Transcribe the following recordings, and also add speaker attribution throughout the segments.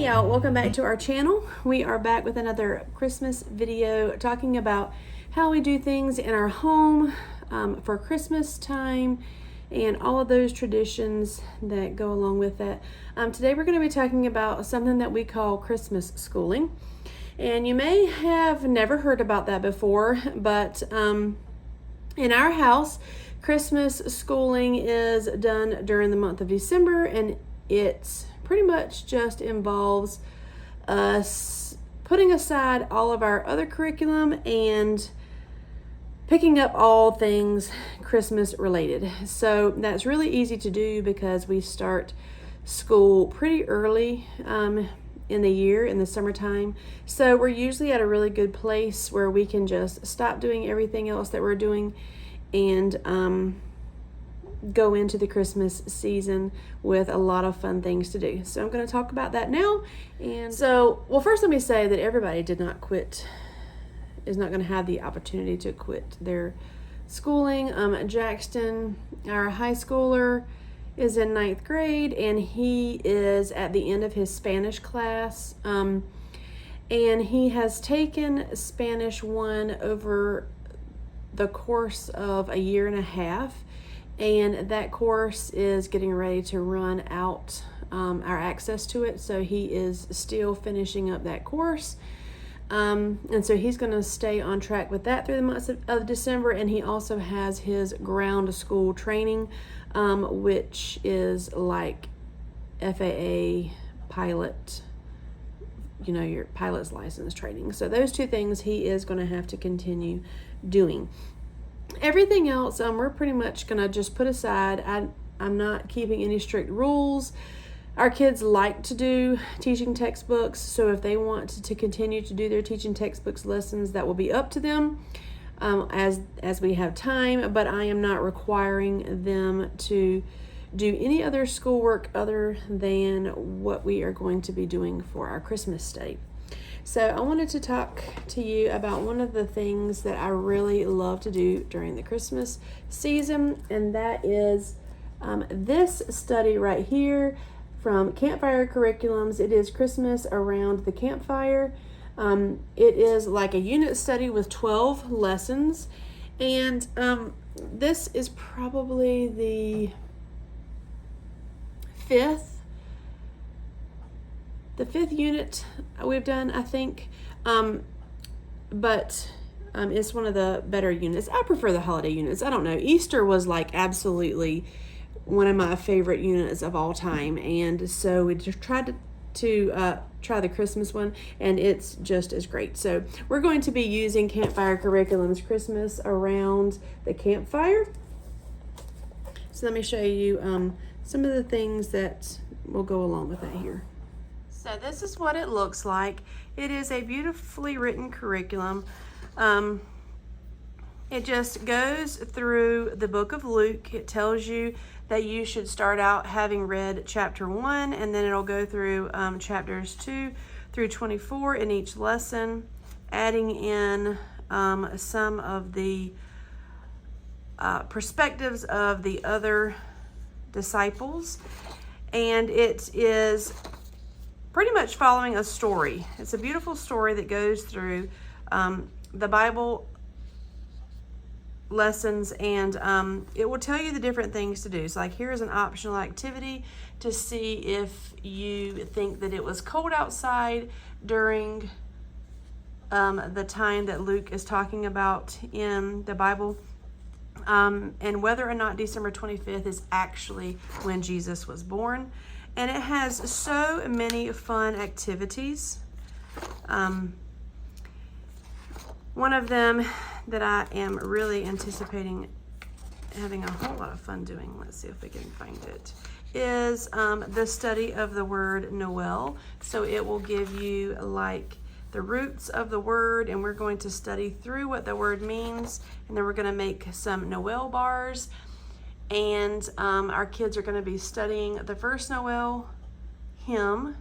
Speaker 1: y'all, welcome back to our channel. We are back with another Christmas video talking about how we do things in our home for Christmas time and all of those traditions that go along with that. Today we're going to be talking about something that we call Christmas schooling. And you may have never heard about that before, but in our house, Christmas schooling is done during the month of December, and it's pretty much just involves us putting aside all of our other curriculum and picking up all things Christmas related. So that's really easy to do because we start school pretty early in the year, in the summertime. So we're usually at a really good place where we can just stop doing everything else that we're doing and go into the Christmas season with a lot of fun things to do. So I'm going to talk about that now. And so, well, first let me say that everybody is not going to have the opportunity to quit their schooling. Jaxton, our high schooler, is in 9th grade, and he is at the end of his Spanish class. And he has taken Spanish 1 over the course of a year and a half. And that course is getting ready to run out our access to it. So he is still finishing up that course. And so he's going to stay on track with that through the months of December. And he also has his ground school training, which is like FAA pilot, your pilot's license training. So those two things he is going to have to continue doing. Everything else, we're pretty much going to just put aside. I'm not keeping any strict rules. Our kids like to do teaching textbooks, so if they want to continue to do their teaching textbooks lessons, that will be up to them as we have time, but I am not requiring them to do any other schoolwork other than what we are going to be doing for our Christmas study. So I wanted to talk to you about one of the things that I really love to do during the Christmas season, and that is this study right here from Campfire Curriculums. It is Christmas Around the Campfire. It is like a unit study with 12 lessons, and this is probably the fifth unit we've done, I think, but it's one of the better units. I prefer the holiday units. I don't know. Easter was like absolutely one of my favorite units of all time, and so we just tried to try the Christmas one, and it's just as great. So we're going to be using Campfire Curriculum's Christmas Around the Campfire. So let me show you some of the things that will go along with that here. So this is what it looks like. It is a beautifully written curriculum. It just goes through the book of Luke. It tells you that you should start out having read chapter 1, and then it'll go through chapters 2 through 24 in each lesson, adding in some of the perspectives of the other disciples. And it is pretty much following a story. It's a beautiful story that goes through the Bible lessons, and it will tell you the different things to do. So like, here's an optional activity to see if you think that it was cold outside during the time that Luke is talking about in the Bible, and whether or not December 25th is actually when Jesus was born. And it has so many fun activities. One of them that I am really anticipating having a whole lot of fun doing, let's see if we can find it, is the study of the word Noel. So it will give you like the roots of the word, and we're going to study through what the word means, and then we're going to make some Noel bars. And our kids are going to be studying the first Noel hymn,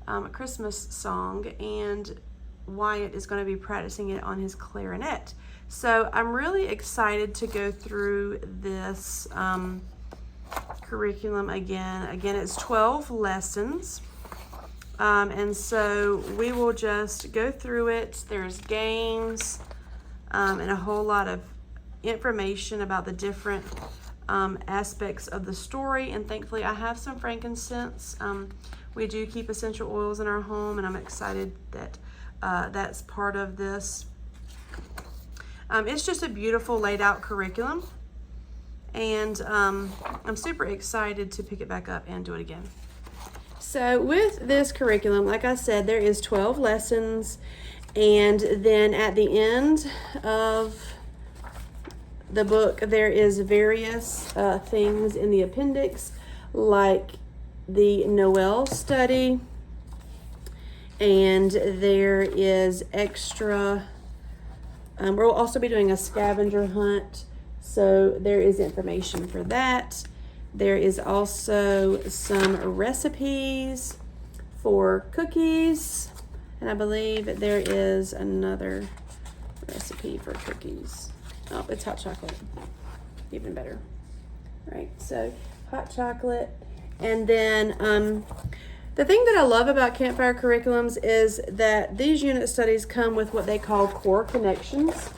Speaker 1: a Christmas song, and Wyatt is going to be practicing it on his clarinet. So I'm really excited to go through this curriculum again. Again, it's 12 lessons. And so we will just go through it. There's games and a whole lot of information about the different aspects of the story. And thankfully I have some frankincense. We do keep essential oils in our home, and I'm excited that that's part of this. It's just a beautiful laid out curriculum, and I'm super excited to pick it back up and do it again. So with this curriculum, like I said, there is 12 lessons, and then at the end of the book there is various things in the appendix, like the Noel study, and there is extra, we'll also be doing a scavenger hunt, so there is information for that. There is also some recipes for cookies, and I believe there is another recipe for cookies. Oh, it's hot chocolate, even better. Right, so hot chocolate. And then the thing that I love about Campfire curriculums is that these unit studies come with what they call core connections.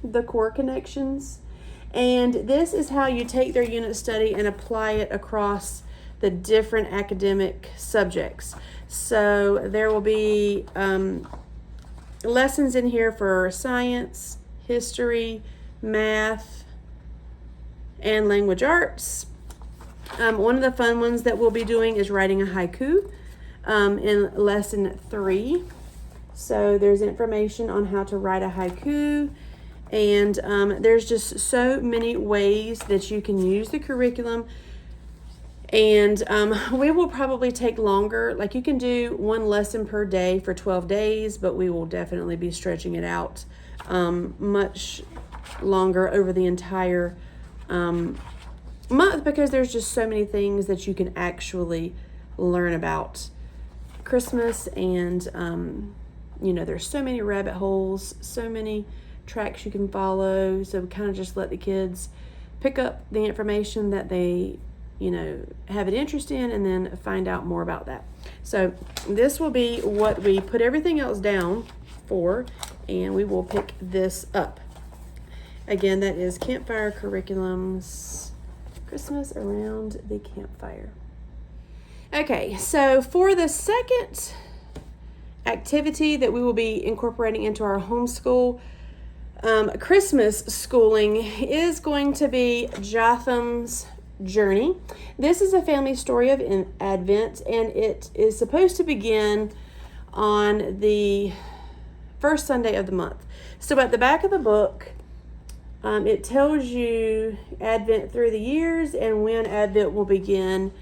Speaker 1: The core connections. And this is how you take their unit study and apply it across the different academic subjects. So there will be lessons in here for science, history, math, and language arts. One of the fun ones that we'll be doing is writing a haiku in lesson 3. So there's information on how to write a haiku, and there's just so many ways that you can use the curriculum. And we will probably take longer. Like, you can do one lesson per day for 12 days, but we will definitely be stretching it out much longer over the entire month, because there's just so many things that you can actually learn about Christmas. And there's so many rabbit holes, so many tracks you can follow. So we kind of just let the kids pick up the information that they have an interest in, and then find out more about that. So this will be what we put everything else down for, and we will pick this up. Again, that is Campfire Curriculums, Christmas Around the Campfire. Okay, so for the second activity that we will be incorporating into our homeschool Christmas schooling is going to be Jotham's Journey. This is a family story of Advent, and it is supposed to begin on the first Sunday of the month. So at the back of the book, it tells you Advent through the years and when Advent will begin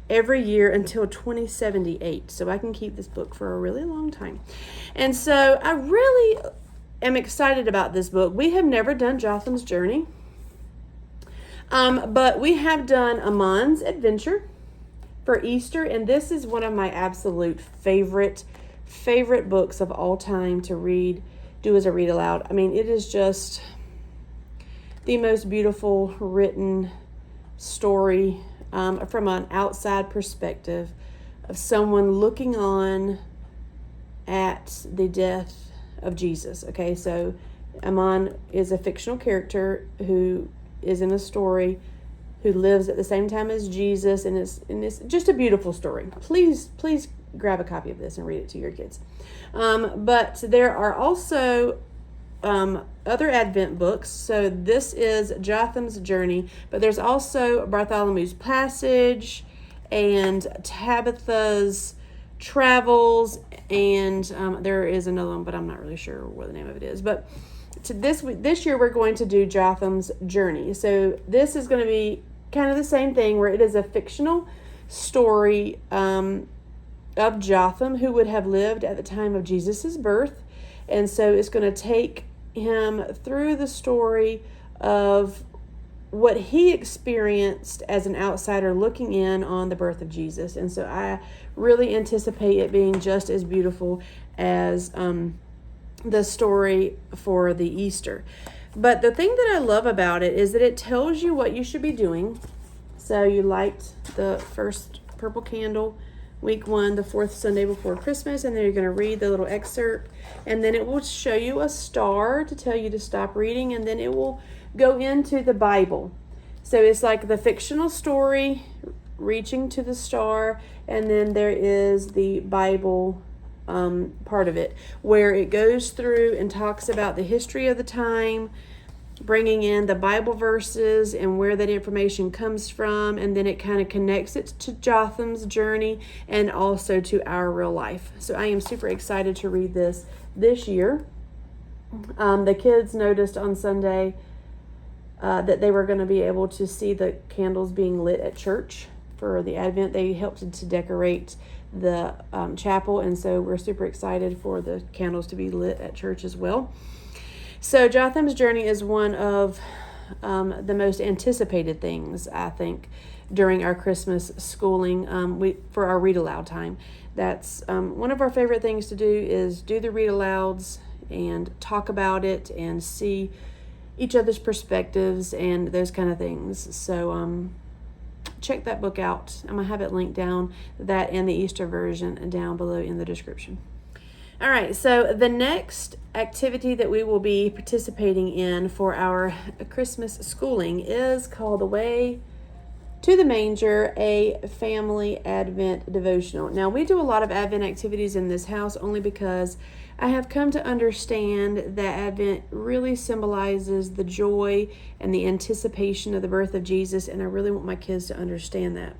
Speaker 1: every year until 2078. So I can keep this book for a really long time. And so I really am excited about this book. We have never done Jotham's Journey. But we have done Amon's Adventure for Easter, and this is one of my absolute favorite books of all time to do as a read aloud. I mean, it is just the most beautiful written story from an outside perspective of someone looking on at the death of Jesus. Okay, so Amon is a fictional character who is in a story, who lives at the same time as Jesus, and it's just a beautiful story. Please grab a copy of this and read it to your kids. But there are also other Advent books. So this is Jotham's Journey, but there's also Bartholomew's Passage and Tabitha's Travels, and there is another one, but I'm not really sure what the name of it is. But this year we're going to do Jotham's Journey. So this is going to be kind of the same thing, where it is a fictional story of Jotham, who would have lived at the time of Jesus's birth. And so it's going to take him through the story of what he experienced as an outsider looking in on the birth of Jesus. And so I really anticipate it being just as beautiful as the story for the Easter. But the thing that I love about it is that it tells you what you should be doing. So you light the first purple candle week 1, the 4th Sunday before Christmas, and then you're going to read the little excerpt, and then it will show you a star to tell you to stop reading, and then it will go into the Bible. So it's like the fictional story reaching to the star, and then there is the Bible part of it, where it goes through and talks about the history of the time, bringing in the Bible verses and where that information comes from, and then it kind of connects it to Jotham's journey and also to our real life. So I am super excited to read this year. The kids noticed on Sunday that they were going to be able to see the candles being lit at church for the Advent. They helped to decorate the chapel, and so we're super excited for the candles to be lit at church as well. So Jotham's journey is one of the most anticipated things, I think, during our Christmas schooling for our read aloud time. That's one of our favorite things to do, is do the read alouds and talk about it and see each other's perspectives and those kind of things. So check that book out. I'm going to have it linked down, that and the Easter version down below in the description. All right, so the next activity that we will be participating in for our Christmas schooling is called The Way to the Manger, a family Advent devotional. Now, we do a lot of Advent activities in this house only because I have come to understand that Advent really symbolizes the joy and the anticipation of the birth of Jesus, and I really want my kids to understand that.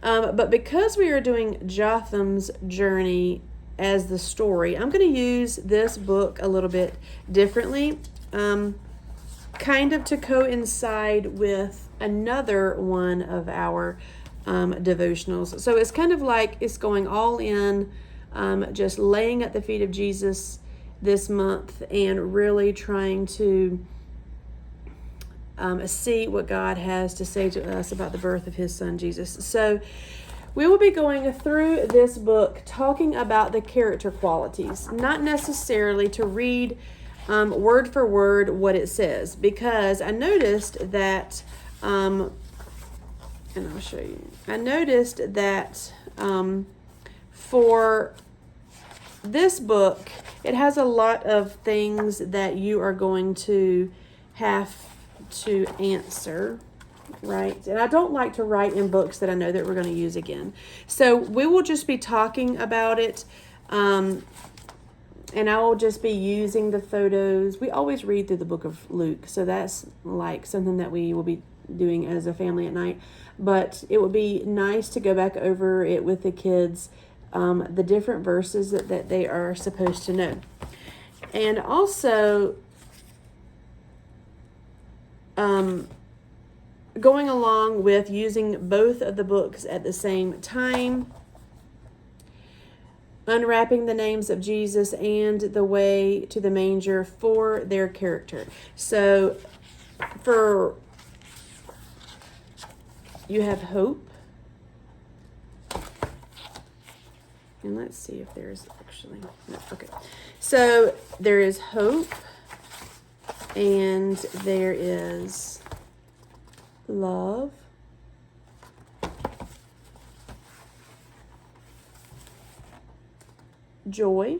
Speaker 1: But because we are doing Jotham's journey as the story, I'm going to use this book a little bit differently, kind of to coincide with another one of our devotionals. So it's kind of like it's going all in, just laying at the feet of Jesus this month and really trying to see what God has to say to us about the birth of his son Jesus. So we will be going through this book talking about the character qualities, not necessarily to read word for word what it says, because I noticed that, and I'll show you, I noticed that for this book, it has a lot of things that you are going to have to answer. Right. And I don't like to write in books that I know that we're going to use again. So we will just be talking about it. And I will just be using the photos. We always read through the book of Luke. So that's like something that we will be doing as a family at night. But it would be nice to go back over it with the kids, the different verses that they are supposed to know. And also, going along with using both of the books at the same time, unwrapping the names of Jesus and the way to the manger for their character. So you have hope. And let's see if there's actually, no, okay. So there is hope, and there is love, joy,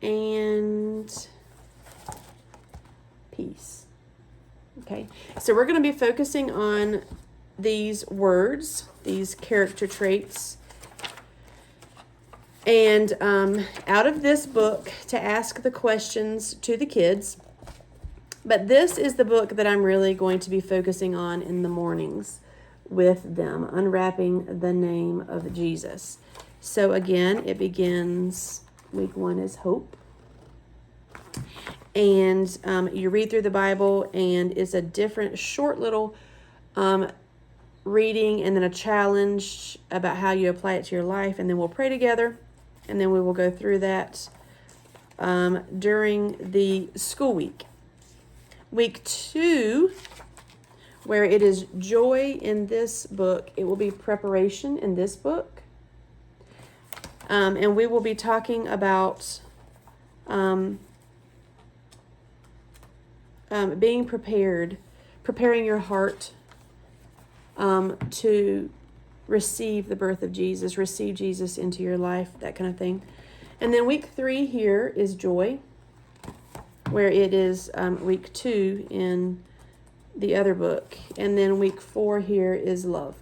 Speaker 1: and peace. Okay, so we're going to be focusing on these words, these character traits, and out of this book to ask the questions to the kids. But this is the book that I'm really going to be focusing on in the mornings with them, unwrapping the name of Jesus. So again, it begins, week 1 is hope. And you read through the Bible, and it's a different short little reading and then a challenge about how you apply it to your life. And then we'll pray together, and then we will go through that during the school week. Week 2, where it is joy in this book, it will be preparation in this book. And we will be talking about being prepared, preparing your heart to receive the birth of Jesus, receive Jesus into your life, that kind of thing. And then week 3 here is joy, where it is week 2 in the other book. And then week 4 here is love.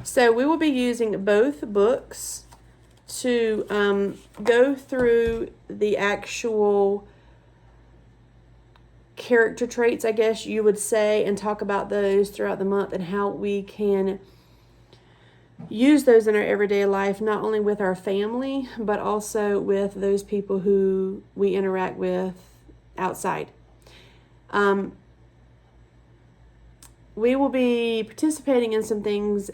Speaker 1: So we will be using both books to go through the actual character traits, I guess you would say, and talk about those throughout the month and how we can use those in our everyday life, not only with our family, but also with those people who we interact with outside. We will be participating in some things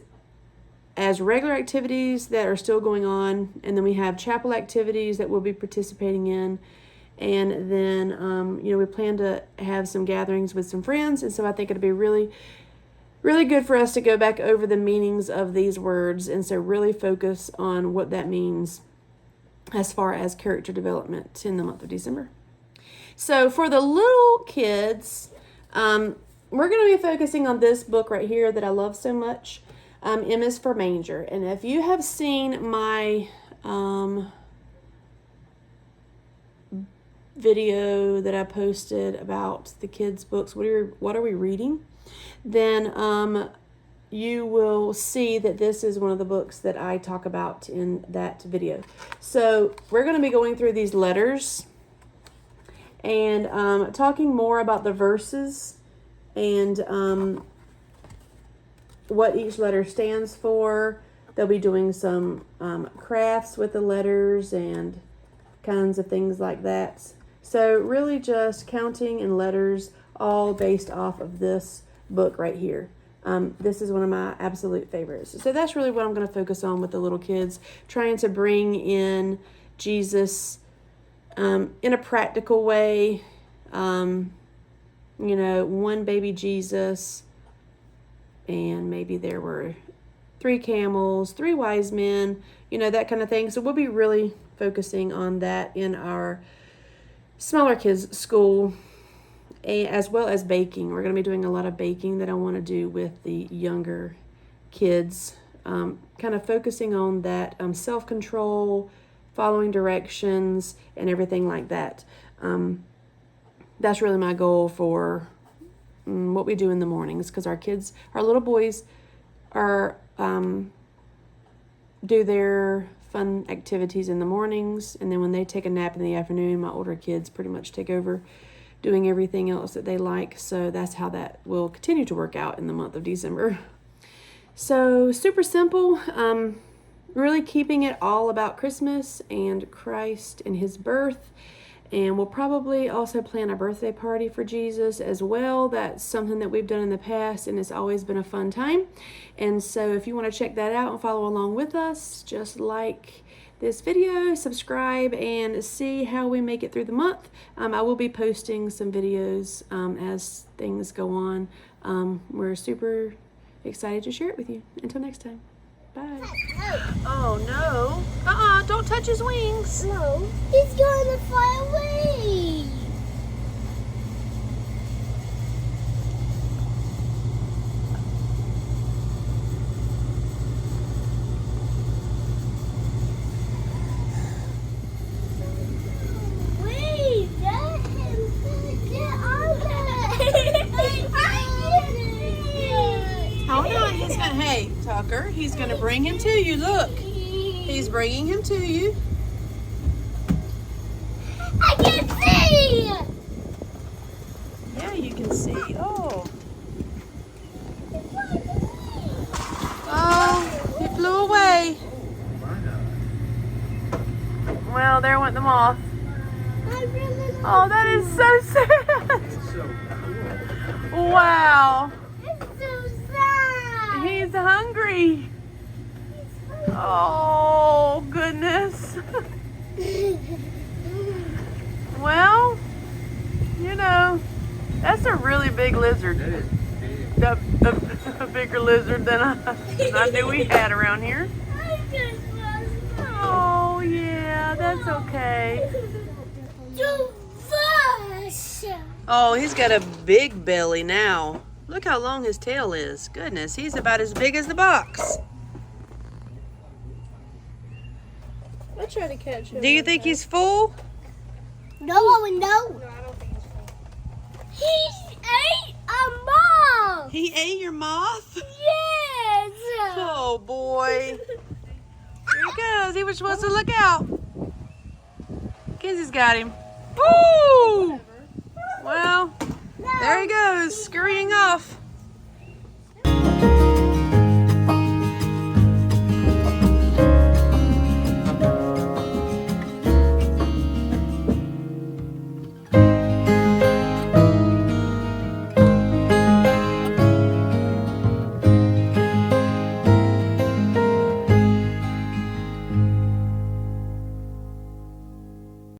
Speaker 1: as regular activities that are still going on, and then we have chapel activities that we'll be participating in, and then we plan to have some gatherings with some friends, and so I think it'll be really good for us to go back over the meanings of these words, and so really focus on what that means as far as character development in the month of December. So for the little kids, we're going to be focusing on this book right here that I love so much. M is for Manger. And if you have seen my video that I posted about the kids' books, what are we reading, then you will see that this is one of the books that I talk about in that video. So we're going to be going through these letters and talking more about the verses and what each letter stands for. They'll be doing some crafts with the letters and kinds of things like that. So really just counting and letters, all based off of this book right here. This is one of my absolute favorites. So that's really what I'm going to focus on with the little kids, trying to bring in Jesus in a practical way. One baby Jesus, and maybe there were 3 camels, 3 wise men, that kind of thing. So we'll be really focusing on that in our smaller kids' school, as well as baking. We're going to be doing a lot of baking that I want to do with the younger kids, kind of focusing on that self-control, following directions, and everything like that. That's really my goal for what we do in the mornings, because our little boys do their fun activities in the mornings, and then when they take a nap in the afternoon, my older kids pretty much take over doing everything else that they like. So that's how that will continue to work out in the month of December. So super simple, really keeping it all about Christmas and Christ and his birth. And we'll probably also plan a birthday party for Jesus as well. That's something that we've done in the past, and it's always been a fun time. And so if you want to check that out and follow along with us, just like this video, subscribe, and see how we make it through the month. I will be posting some videos as things go on. We're super excited to share it with you. Until next time. Bye. Oh no. Don't touch his wings.
Speaker 2: No, he's going to fly away. Wait, let him get on it.
Speaker 1: Hold on, hey, Tucker, he's gonna bring him to you. Look, he's bringing him to you.
Speaker 2: I can see!
Speaker 1: Yeah, you can see. Oh, he flew away. Well, there went the moth. Oh, that is so sad. Wow. He's hungry. Oh, goodness. Well, that's a really big lizard. A bigger lizard than I knew we had around here. Oh, yeah, that's okay. Oh, he's got a big belly now. Look how long his tail is. Goodness, he's about as big as the box.
Speaker 3: I try to catch him.
Speaker 1: Do you think he's full?
Speaker 2: No, Owen, no.
Speaker 3: No, I don't think he's full.
Speaker 2: He ate a moth.
Speaker 1: He ate your moth?
Speaker 2: Yes.
Speaker 1: Oh boy. Here he goes. He was supposed to look out. Mackenzie's got him. Woo! Well, there he goes, scurrying off.